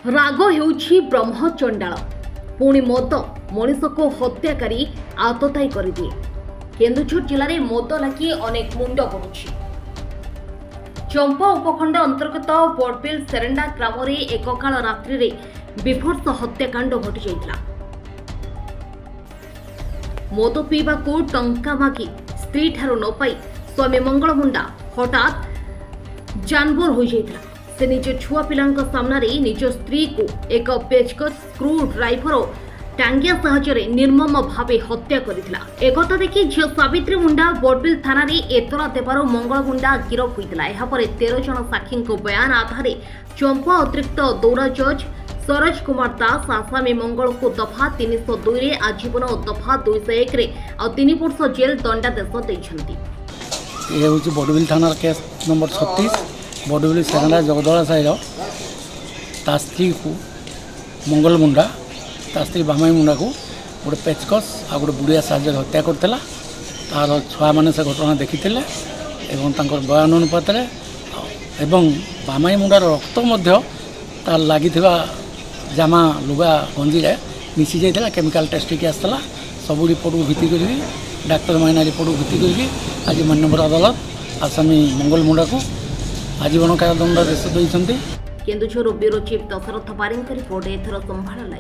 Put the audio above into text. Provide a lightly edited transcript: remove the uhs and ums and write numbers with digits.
राग हेउछि ब्रह्मचंडाल पुणी मद मनीष को हत्याकारी आततायी करदिए। केन्दुझर जिले में मद लगी अनेक मुंड पड़ुछि। चंपा उपखंड अंतर्गत बड़बिल सेरेंडा ग्राम में एक काल रात्रि रे विभत्स हत्याकांड घटी जाइतिला। मद पीवा को टंका मागी स्त्री ठारू न पाई स्वामी मंगल मुंडा हठात जानवर हो जाइतिला। से निज छुआ पिलांक सामने निज स्त्री को एक पेचकस स्क्रू ड्राइवर टांगिया साहाय्य निर्मम भावे हत्या करथिला। एकथा देखि झियो सावित्री मुंडा बड़बिल थाना रे एतला देबारो मंगल मुंडा गिरफ होइतिला। एहा परे 13 जन साक्षी बयान आधारे चंपा अतिरिक्त दौरा जज सरोज कुमार दास आसामी मंगल को दफा 302 रे आजीवन और दफा 201 रे और 3 वर्ष जेल दंडादेश दैछंती। ये होची बड़बिल थाना केस नंबर 36 बड़बिल सेरेंडा जगदला साहिर ता स्त्री को मंगल मुंडा ता स्त्री बामाई मुंडा को गोटे पेचकस आ गोटे बुढ़िया साहाଯ୍य हत्या करता। तार छुआ मैंने से घटना देखी बयान अनुपात बामाई मुंडार रक्त तार लगी जामा लुगा गंजी मिसी जाता। केमिकल टेस्ट की आसला सब रिपोर्ट भित्ति कर डाक्तर मैंने रिपोर्ट भित्ति कर आज माननीय अदालत आसामी मंगल मुंडा को आजीवन कारादंडादेश देइछन्ति। Keonjhar bureau chief Dasarath Paring report एथर संभाल।